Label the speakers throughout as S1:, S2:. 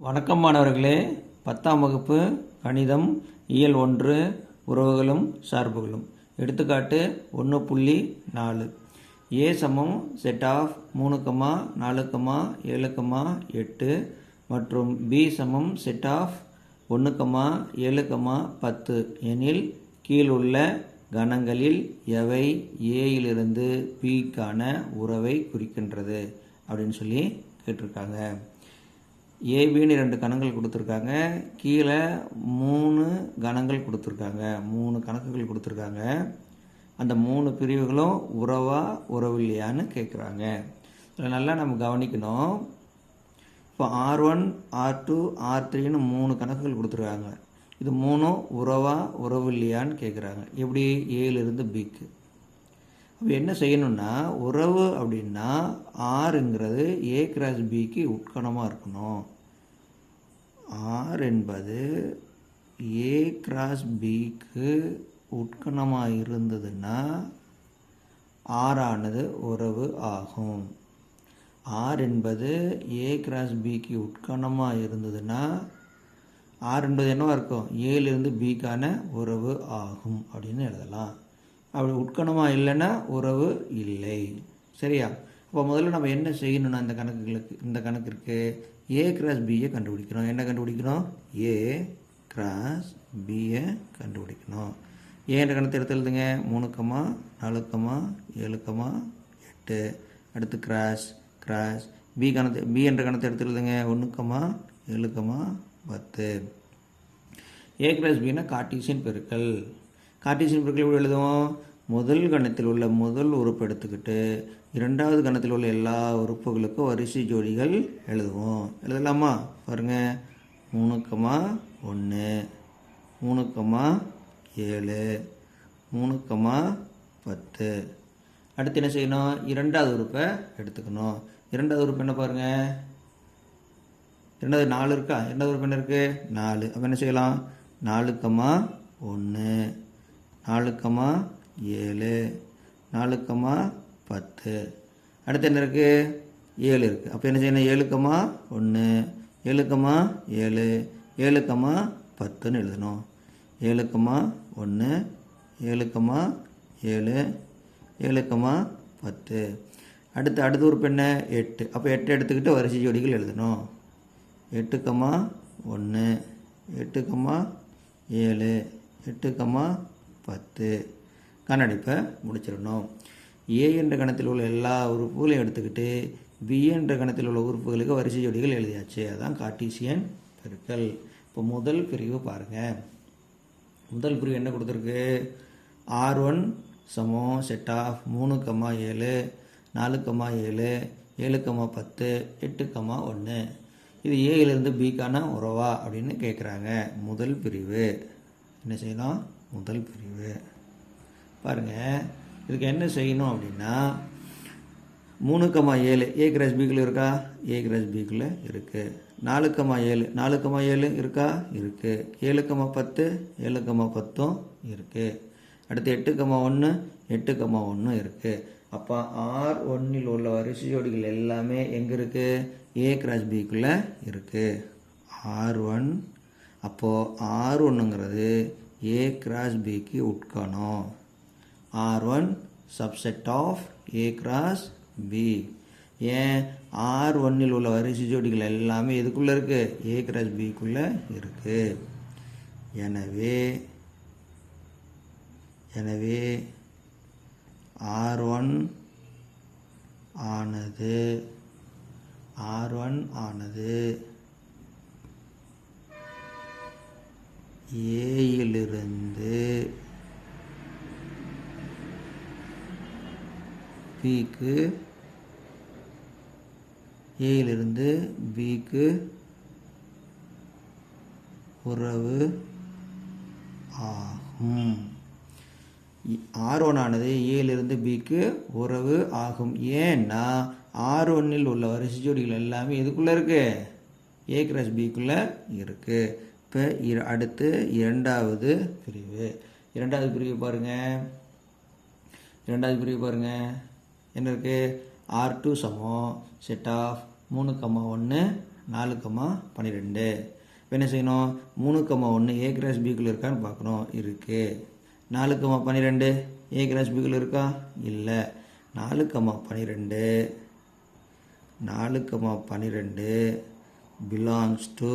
S1: வணக்கம் மாணவர்களே, 10ஆம் வகுப்பு கணிதம் இயல் 1 உறவுகளும் சார்புகளும். எடுத்துக்காட்டு 1.4 A சமம் செட் ஆஃப் 3, 4, 7, 8 மற்றும் B சமம் செட் ஆஃப் 1, 7, 10 எனில் கீழுள்ள கணங்களில் எவை ஏயிலிருந்து பிக்கான உறவை குறிக்கின்றது அப்படின்னு சொல்லி கேட்டிருக்காங்க. ஏபின்னு 2 கணங்கள் கொடுத்துருக்காங்க, கீழே 3 கணங்கள் கொடுத்துருக்காங்க, 3 கணக்குகள் கொடுத்துருக்காங்க. அந்த 3 பிரிவுகளும் உறவா உறவு இல்லையான்னு கேட்குறாங்க. இதில் நல்லா நம்ம கவனிக்கணும். இப்போ R1, R2, R3ன்னு 3 கணக்குகள் கொடுத்துருக்காங்க. இது 3 உறவா உறவு இல்லையான்னு கேட்குறாங்க. எப்படி? ஏலிருந்து பிக்கு. அப்போ என்ன செய்யணும்னா, உறவு அப்படின்னா ஆறுங்கிறது ஏ கிராஸ் பிக்கு உட்கணமாக இருக்கணும். ஆர் என்பது ஏ கிராஸ் பிக்கு உட்கணமாக இருந்ததுன்னா ஆறானது உறவு ஆகும். ஆர் என்பது ஏ கிராஸ் பிக்கு உட்கணமாக இருந்ததுன்னா ஆர் என்பது என்னவா இருக்கும்? ஏலிருந்து பிக்கான உறவு ஆகும் அப்படின்னு எழுதலாம். அப்படி உட்கணமாக இல்லைன்னா உறவு இல்லை. சரியா? அப்போ முதல்ல நம்ம என்ன செய்யணும்னா, இந்த கணக்கிற்கு ஏ கிராஸ் பியை கண்டுபிடிக்கணும். என்ன கண்டுபிடிக்கணும்? ஏ கிராஸ் பியை கண்டுபிடிக்கணும். ஏன்ற கணத்தை எடுத்து எழுதுங்க. 3, 4, 7, 8. அடுத்து கிராஸ் பி என்ற கணத்தை எடுத்து எழுதுங்க. 1, 7, 10. ஏ கிராஸ் பின்னா கார்ட்டீசியன் பெருக்கல். கார்ட்டீசியன் பெருக்கல் எப்படி எழுதுவோம்? முதல் கணத்தில் உள்ள முதல் உறுப்பு எடுத்துக்கிட்டு இரண்டாவது கணத்தில் உள்ள எல்லா உறுப்புகளுக்கும் வரிசை ஜோடிகள் எழுதுவோம். எழுதலாமா? பாருங்கள். 3, 1, 3, 7, 3, 10. அடுத்து என்ன செய்யணும்? இரண்டாவது உறுப்பை எடுத்துக்கணும். இரண்டாவது உறுப்பு என்ன பாருங்கள்? இரண்டாவது 4 இருக்கா? இரண்டாவது உறுப்பு என்ன இருக்குது? 4. அப்போ என்ன செய்யலாம்? 4, 1, 4, 7, 4, 10. அடுத்து என்ன இருக்குது? 7 இருக்குது. அப்போ என்ன செய்யணும்? 7, 1, 7, 7, 7, 10ன்னு எழுதணும். 7, 1, 7, 7, 7, 10. அடுத்த உறுப்பு என்ன? 8. அப்போ 8 எடுத்துக்கிட்டு வரிசை ஜோடிகள் எழுதணும். 8, 1, 8, 7, 8, 10. கணடிப்பை முடிச்சிடணும். ஏ என்ற கணத்தில் உள்ள எல்லா உறுப்புகளையும் எடுத்துக்கிட்டு பி என்ற கணத்தில் உள்ள உறுப்புகளுக்கு வரிசை ஜோடிகள் எழுதியாச்சு. அதுதான் கார்ட்டீசியன் பெருக்கல். இப்போ முதல் பிரிவு பாருங்கள். முதல் பிரிவு என்ன கொடுத்துருக்கு? R1 சமம் செட் ஆஃப் 3, 7, 4, 7, 7, 10, 8, 1. இது ஏயிலிருந்து பிக்கான உறவா அப்படின்னு கேட்குறாங்க. முதல் பிரிவு என்ன செய்யலாம்? முதல் பிரிவு பாருங்கள். இதுக்கு என்ன செய்யணும் அப்படின்னா, 3, 7 ஏ கிராஸ் பிக்குள்ளே இருக்கா? ஏ கிராஸ் பிக்குள்ளே இருக்குது. 4, 7 4, 7 இருக்கா? இருக்குது. 7, 10 7, 10 இருக்குது. அடுத்து 8, 1 8, 1 இருக்குது. அப்போ R1ல் உள்ள வரிசை ஜோடிகள் எல்லாமே எங்கே இருக்குது? ஏ கிராஸ் பிக்குள்ளே இருக்குது. R1. அப்போது R1ங்கிறது ஏ கிராஸ் பிக்கு உட்கணம். R1 subset of A cross B. ஏன்? R1ல் உள்ள வரிசை ஜோடிகள் எல்லாமே எதுக்குள்ளே இருக்குது? ஏ கிராஸ் பிக்குள்ளே இருக்குது. எனவே R1 ஆனது ஏயிலிருந்து பிக்கு உறவு ஆகும். R1 ஆனது ஏயிலிருந்து பிக்கு உறவு ஆகும். ஏன்னா R1ல் உள்ள வரிசை ஜோடிகள் எல்லாமே எதுக்குள்ளே இருக்குது? ஏ கிராஸ் பிக்குள்ளே இருக்குது. இப்போ அடுத்து இரண்டாவது பிரிவு பாருங்கள். என்ன இருக்குது? R2 சமம் செட் ஆஃப் 3, 1, 4,12. இப்போ என்ன செய்யணும்? 3,1 ஏ கிராஸ் பிக்குள்ளே இருக்கான்னு பார்க்கணும். இருக்குது. 4,12 ஏ கிராஸ் பிக்குள்ளே இருக்கா? இல்லை. 4,12 belongs to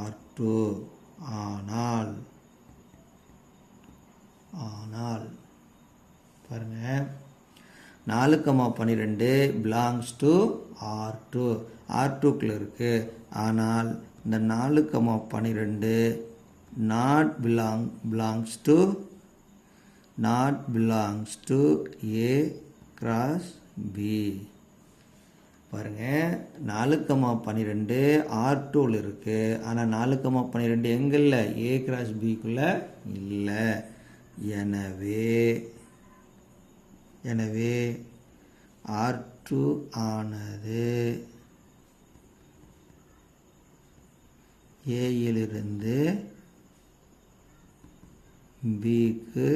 S1: R2. ஆனால் பாருங்க, 4,12 belongs to R2. R2க்குள்ள இருக்கு. ஆனால் இந்த 4,12 belongs to A cross B. பாருங்க, 4,12 R2ல இருக்கு. ஆனால் 4,12 எங்க இல்லை? A கிராஸ் பிக்குள்ள இல்லை. எனவே R2 ஆனது ஏயிலிருந்து பிக்கு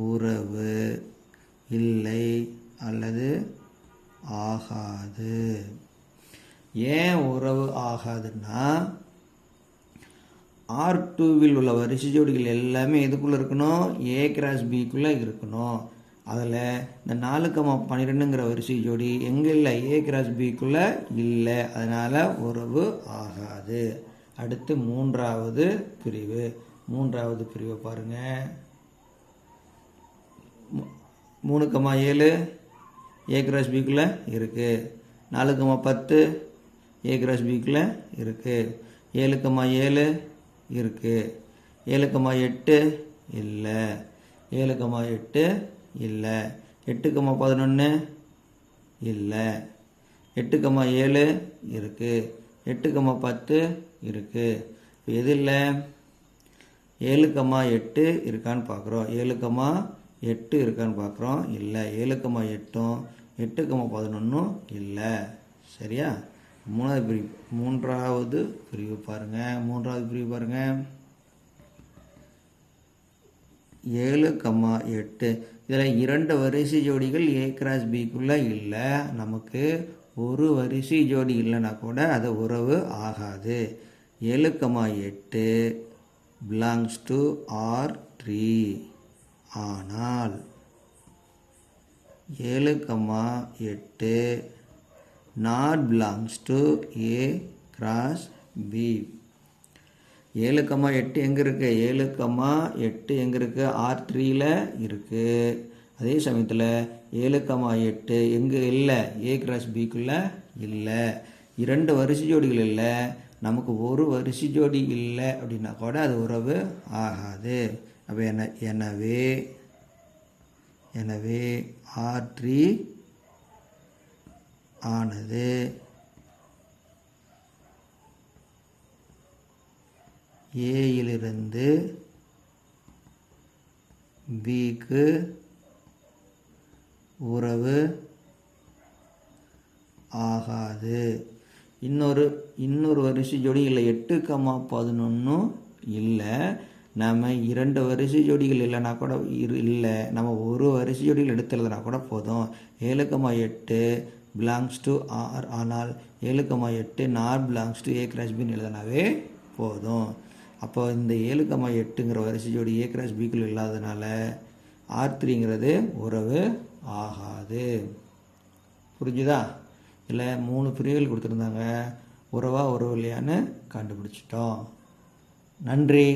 S1: உறவு இல்லை அல்லது ஆகாது. ஏன் உறவு ஆகாதுன்னா, R2வில் உள்ள வரிசை ஜோடிகள் எல்லாமே எதுக்குள்ளே இருக்கணும்? ஏ கிராஸ் பிக்குள்ளே இருக்கணும். அதில் இந்த 4,12ங்கிற வரிசை ஜோடி எங்கே இல்லை? ஏ கிராஸ் பிக்குள்ளே இல்லை. அதனால் உறவு ஆகாது. அடுத்து மூன்றாவது பிரிவு பாருங்கள். 3,7 ஏ கிராஸ் பிக்குள்ளே இருக்குது. 4,10 ஏ கிராஸ் பிக்குள்ளே இருக்குது. 7,7 இருக்குது. 7,8 இல்லை. 7,8 இல்லை. 8,11 இல்லை. 8,7 இருக்குது. 8,10 இருக்குது. இப்போ எது இல்லை? 7,8 இருக்கான்னு பார்க்குறோம். 7,8 இருக்கான்னு பார்க்குறோம். இல்லை. 7,8ம் 8,11 இல்லை. சரியா? மூன்றாவது பிரிவு பாருங்கள். 7,8. இதில் 2 வரிசை ஜோடிகள் ஏ கிராஸ் பிக்குள்ளே இல்லை. நமக்கு ஒரு வரிசை ஜோடி இல்லைன்னா கூட அது உறவு ஆகாது. 7,8 belongs to R3. ஆனால் 7,8 not belongs to A cross B. 7,8 எங்கே இருக்குது? 7,8 எங்கே இருக்குது? R3ல இருக்குது. அதே சமயத்தில் 7,8 எங்கே இல்லை? ஏ கிராஸ் பிக்குள்ளே இல்லை. 2 வரிசை ஜோடிகள் இல்லை. நமக்கு ஒரு வரிசை ஜோடி இல்லை அப்படின்னா கூட அது உறவு ஆகாது. அப்போ எனவே R3 ஆனது ஏயிலிருந்து பிக்கு உறவு ஆகாது. இன்னொரு வரிசை ஜோடி இல்லை. 8,11 இல்லை. நம்ம 2 வரிசை ஜோடிகள் இல்லைன்னா கூட இல்லை. நம்ம ஒரு வரிசை ஜோடிகள் எடுத்து எழுதுனா கூட போதும். 7,8 belongs to R. ஆனால் 7,8 not belongs to A cross B எழுதினாவே போதும். அப்போ இந்த 7,8ங்கிற வரிசை ஜோடி ஏ கிராஸ் பிக்குள்ள இல்லாததுனால R3ங்கிறது உறவு ஆகாது. புரிஞ்சுதா? இல்லை 3 பிரிவுகள் கொடுத்துருந்தாங்க. உறவு இல்லையான்னு கண்டுபிடிச்சிட்டோம். நன்றி.